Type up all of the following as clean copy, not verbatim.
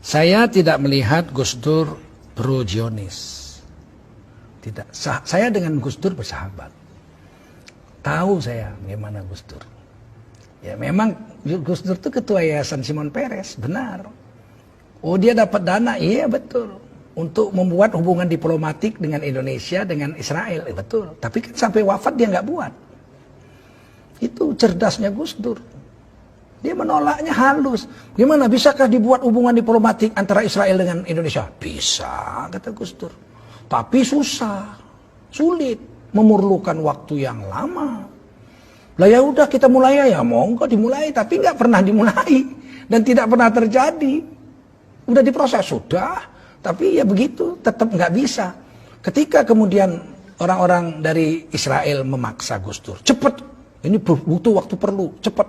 Saya tidak melihat Gus Dur pro-Zionis. Tidak. Saya dengan Gus Dur bersahabat. Tahu saya bagaimana Gus Dur. Ya memang Gus Dur itu ketua Yayasan Shimon Peres, benar. Oh dia dapat dana, iya betul. Untuk membuat hubungan diplomatik dengan Indonesia, dengan Israel, betul. Tapi kan sampai wafat dia nggak buat. Itu cerdasnya Gus Dur. Dia menolaknya halus. Gimana, bisakah dibuat hubungan diplomatik antara Israel dengan Indonesia? Bisa, kata Gus Dur. Tapi susah, sulit, memerlukan waktu yang lama. Lah ya udah kita mulai ya, monggo dimulai, tapi nggak pernah dimulai dan tidak pernah terjadi. Udah diproses sudah, tapi ya begitu, tetap nggak bisa. Ketika kemudian orang-orang dari Israel memaksa Gus Dur, cepet, ini butuh waktu perlu, cepet.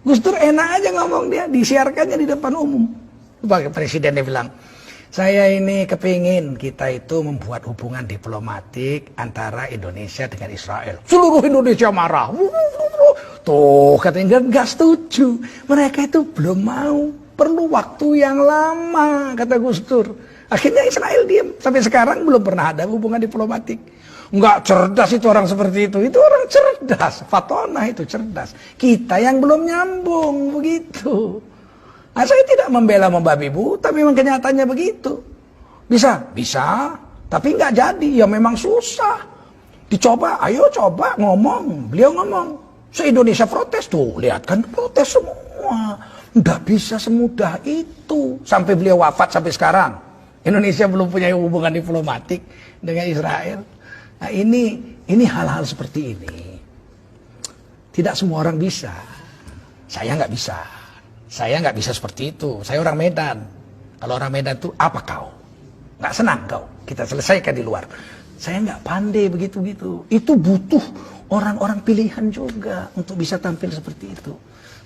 Gus Dur enak aja ngomong, dia disiarkannya di depan umum. Sebagai presidennya bilang, saya ini kepingin kita itu membuat hubungan diplomatik antara Indonesia dengan Israel. Seluruh Indonesia marah. Tuh katanya nggak setuju. Mereka itu belum mau, perlu waktu yang lama, kata Gus Dur. Akhirnya Israel diam. Sampai sekarang belum pernah ada hubungan diplomatik. Enggak cerdas itu orang seperti itu orang cerdas. Fatona itu cerdas. Kita yang belum nyambung begitu. Nah, saya tidak membela membabi buta, tapi memang kenyataannya begitu. Bisa? Bisa. Tapi nggak jadi, ya memang susah. Dicoba, ayo coba ngomong. Beliau ngomong. Se-Indonesia protes tuh, lihat kan protes semua. Nggak bisa semudah itu. Sampai beliau wafat sampai sekarang. Indonesia belum punya hubungan diplomatik dengan Israel. Nah ini hal-hal seperti ini. Tidak semua orang bisa. Saya nggak bisa. Saya nggak bisa seperti itu. Saya orang Medan. Kalau orang Medan itu apa kau? Nggak senang kau? Kita selesaikan di luar. Saya nggak pandai begitu-gitu. Itu butuh orang-orang pilihan juga untuk bisa tampil seperti itu.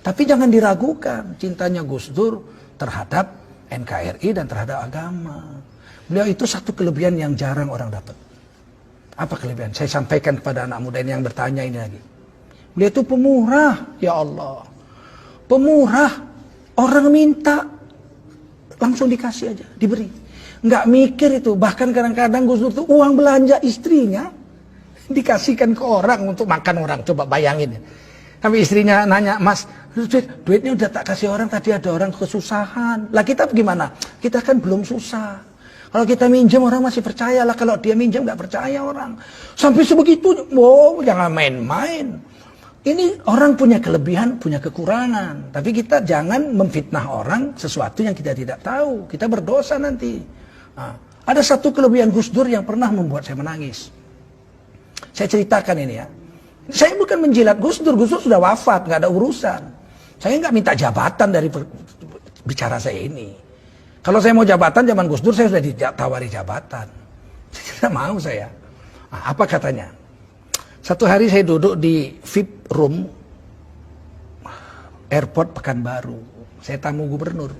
Tapi jangan diragukan cintanya Gus Dur terhadap NKRI dan terhadap agama. Beliau itu satu kelebihan yang jarang orang dapat. Apa kelebihan? Saya sampaikan kepada anak muda ini yang bertanya ini lagi. Beliau itu pemurah, ya Allah. Pemurah. Orang minta, langsung dikasih aja, diberi. Nggak mikir itu. Bahkan kadang-kadang Gus Dur itu uang belanja istrinya dikasihkan ke orang untuk makan orang. Coba bayangin. Tapi istrinya nanya, Mas, duitnya udah tak kasih orang, tadi ada orang kesusahan. Lah kita gimana? Kita kan belum susah. Kalau kita minjem orang masih percaya lah, kalau dia minjem nggak percaya orang. Sampai sebegitu, wow, jangan main-main. Ini orang punya kelebihan, punya kekurangan. Tapi kita jangan memfitnah orang sesuatu yang kita tidak tahu. Kita berdosa nanti. Nah, ada satu kelebihan Gus Dur yang pernah membuat saya menangis. Saya ceritakan ini ya. Saya bukan menjilat Gus Dur sudah wafat, nggak ada urusan. Saya nggak minta jabatan dari bicara saya ini. Kalau saya mau jabatan zaman Gus Dur, saya sudah ditawari jabatan. Tidak mau saya. Nah, apa katanya? Satu hari saya duduk di VIP room airport Pekanbaru. Saya tamu gubernur.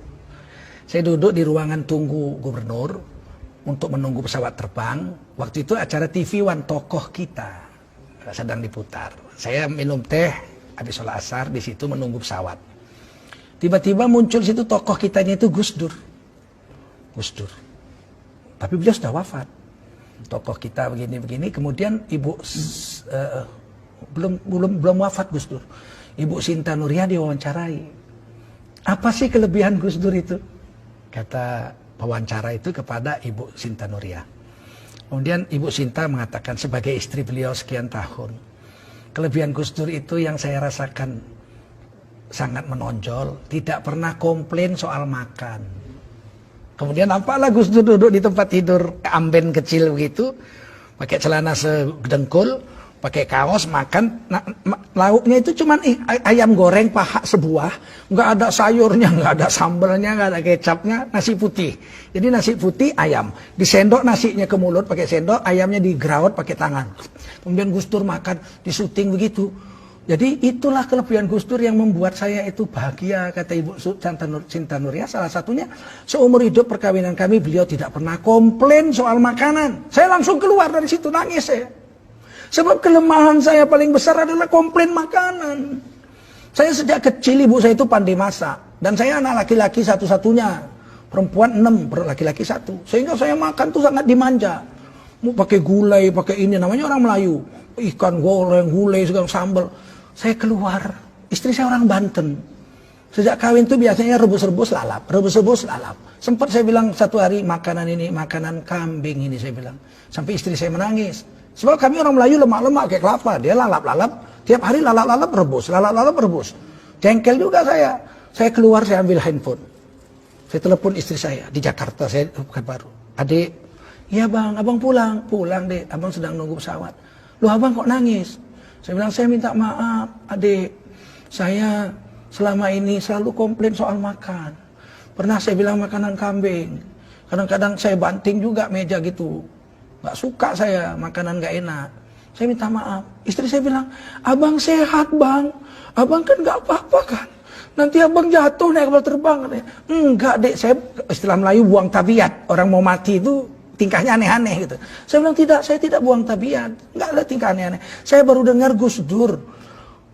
Saya duduk di ruangan tunggu gubernur untuk menunggu pesawat terbang. Waktu itu acara TV One tokoh kita sedang diputar. Saya minum teh habis sholat asar di situ menunggu pesawat. Tiba-tiba muncul situ tokoh kitanya itu Gus Dur. Gus Dur. Tapi beliau sudah wafat. Tokoh kita begini-begini. Kemudian ibu belum wafat Gus Dur. Ibu Sinta Nuria diwawancarai. Apa sih kelebihan Gus Dur itu? Kata pewawancara itu kepada Ibu Sinta Nuria. Kemudian Ibu Sinta mengatakan sebagai istri beliau sekian tahun. Kelebihan Gus Dur itu yang saya rasakan sangat menonjol. Tidak pernah komplain soal makan. Kemudian nampaklah Gus Dur duduk di tempat tidur amben kecil begitu, pakai celana sedengkul, pakai kaos, makan. Nah, lauknya itu cuma ayam goreng paha sebuah, nggak ada sayurnya, nggak ada sambalnya, nggak ada kecapnya, nasi putih. Jadi nasi putih ayam, disendok nasinya ke mulut pakai sendok, ayamnya digraut pakai tangan. Kemudian Gus Dur makan, disuting begitu. Jadi itulah kelebihan Gus Dur yang membuat saya itu bahagia, kata Ibu Sinta Nuria. Salah satunya seumur hidup perkawinan kami beliau tidak pernah komplain soal makanan. Saya langsung keluar dari situ nangis saya. Sebab kelemahan saya paling besar adalah komplain makanan. Saya sejak kecil ibu saya itu pandai masak dan saya anak laki-laki satu-satunya. perempuan 6, laki-laki 1. Sehingga saya makan tuh sangat dimanja. Mau pakai gulai, pakai ini, namanya orang Melayu. Ikan goreng, gulai, segala sambal. Saya keluar, istri saya orang Banten. Sejak kawin tuh biasanya rebus-rebus lalap, rebus-rebus lalap. Sempat saya bilang satu hari makanan ini, makanan kambing ini saya bilang. Sampai istri saya menangis. Sebab kami orang Melayu lemak-lemak kayak kelapa. Dia lalap-lalap, tiap hari lalap-lalap rebus, lalap-lalap rebus. Jengkel juga saya. Saya keluar, saya ambil handphone. Saya telepon istri saya di Jakarta, saya bukan baru. Adik, iya bang, abang pulang. Pulang dek, abang sedang nunggu pesawat. Loh abang kok nangis? Saya bilang, saya minta maaf adik. Saya selama ini selalu komplain soal makan. Pernah saya bilang makanan kambing. Kadang-kadang saya banting juga meja gitu. Gak suka saya, makanan gak enak. Saya minta maaf. Istri saya bilang, abang sehat bang. Abang kan gak apa-apa kan. Nanti abang jatuh naik kapal terbang. Enggak dek, saya istilah Melayu buang tabiat. Orang mau mati itu tingkahnya aneh-aneh gitu. Saya bilang tidak, saya tidak buang tabiat. Enggak ada tingkah aneh-aneh. Saya baru dengar Gus Dur.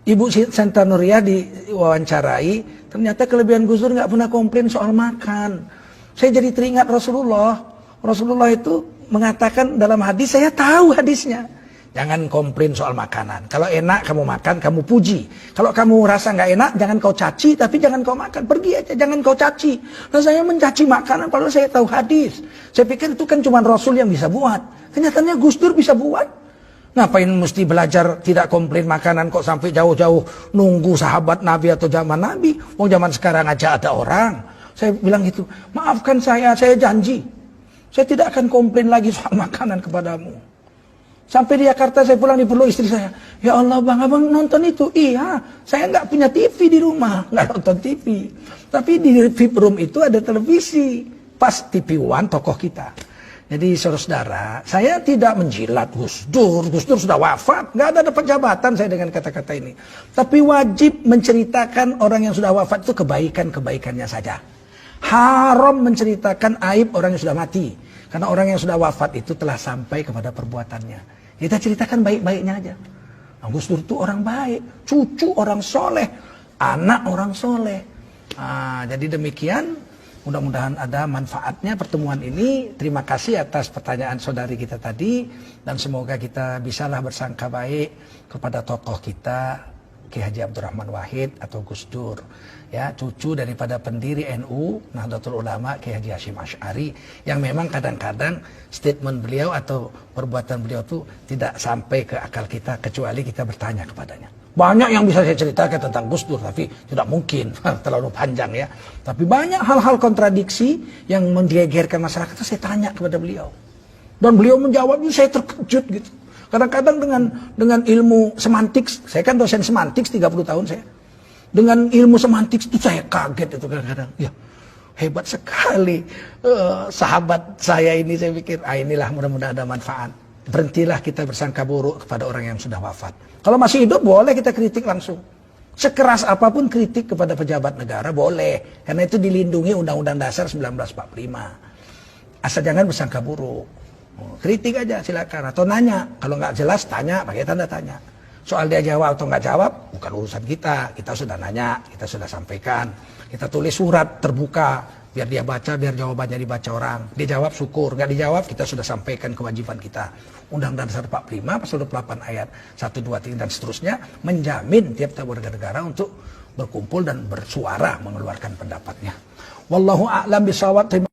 Ibu Santa Nuria diwawancarai. Ternyata kelebihan Gus Dur nggak pernah komplain soal makan. Saya jadi teringat Rasulullah. Rasulullah itu mengatakan dalam hadis, saya tahu hadisnya. Jangan komplain soal makanan. Kalau enak kamu makan, kamu puji. Kalau kamu rasa nggak enak, jangan kau caci, tapi jangan kau makan. Pergi aja, jangan kau caci. Nah saya mencaci makanan, padahal saya tahu hadis. Saya pikir itu kan cuma Rasul yang bisa buat. Kenyataannya Gus Dur bisa buat. Ngapain mesti belajar tidak komplain makanan kok sampai jauh-jauh nunggu sahabat Nabi atau zaman Nabi. Wong zaman sekarang aja ada orang. Saya bilang gitu, maafkan saya janji. Saya tidak akan komplain lagi soal makanan kepadamu. Sampai di Jakarta saya pulang dipeluk istri saya. Ya Allah bang, abang nonton itu? Iya, saya nggak punya TV di rumah, nggak nonton TV. Tapi di VIP room itu ada televisi. Pas TV One tokoh kita. Jadi saudara-saudara, saya tidak menjilat Gus Dur. Gus Dur sudah wafat, nggak ada dapat jabatan saya dengan kata-kata ini. Tapi wajib menceritakan orang yang sudah wafat itu kebaikan-kebaikannya saja. Haram menceritakan aib orang yang sudah mati. Karena orang yang sudah wafat itu telah sampai kepada perbuatannya. Kita ceritakan baik-baiknya aja. Nah, Gus Dur itu orang baik, cucu orang soleh, anak orang soleh. Nah, jadi demikian, mudah-mudahan ada manfaatnya pertemuan ini. Terima kasih atas pertanyaan saudari kita tadi. Dan semoga kita bisalah bersangka baik kepada tokoh kita, Ki Haji Abdurrahman Wahid atau Gus Dur. Ya, cucu daripada pendiri NU Nahdlatul Ulama Ki Haji Hasyim Asy'ari, yang memang kadang-kadang statement beliau atau perbuatan beliau itu tidak sampai ke akal kita kecuali kita bertanya kepadanya. Banyak yang bisa saya ceritakan tentang Gus Dur, tapi tidak mungkin, terlalu panjang ya. Tapi banyak hal-hal kontradiksi yang menggegerkan masyarakat itu saya tanya kepada beliau. Dan beliau menjawabnya, saya terkejut gitu. Kadang-kadang dengan ilmu semantik, saya kan dosen semantik 30 tahun saya. Dengan ilmu semantik itu saya kaget itu kadang-kadang. Ya, hebat sekali sahabat saya ini, saya pikir, inilah mudah-mudahan ada manfaat. Berhentilah kita bersangka buruk kepada orang yang sudah wafat. Kalau masih hidup boleh kita kritik langsung. Sekeras apapun kritik kepada pejabat negara boleh. Karena itu dilindungi Undang-Undang Dasar 1945. Asal jangan bersangka buruk. Kritik aja silakan, atau nanya. Kalau nggak jelas tanya, pakai tanda tanya. Soal dia jawab atau nggak jawab bukan urusan kita. Kita sudah nanya, kita sudah sampaikan. Kita tulis surat terbuka biar dia baca, biar jawabannya dibaca orang. Dia jawab syukur, nggak dijawab kita sudah sampaikan kewajiban kita. Undang-Undang Dasar 45 pasal 28 ayat 1, 2, 3 dan seterusnya menjamin tiap-tiap warga negara untuk berkumpul dan bersuara mengeluarkan pendapatnya. Wallahu a'lam bishawab.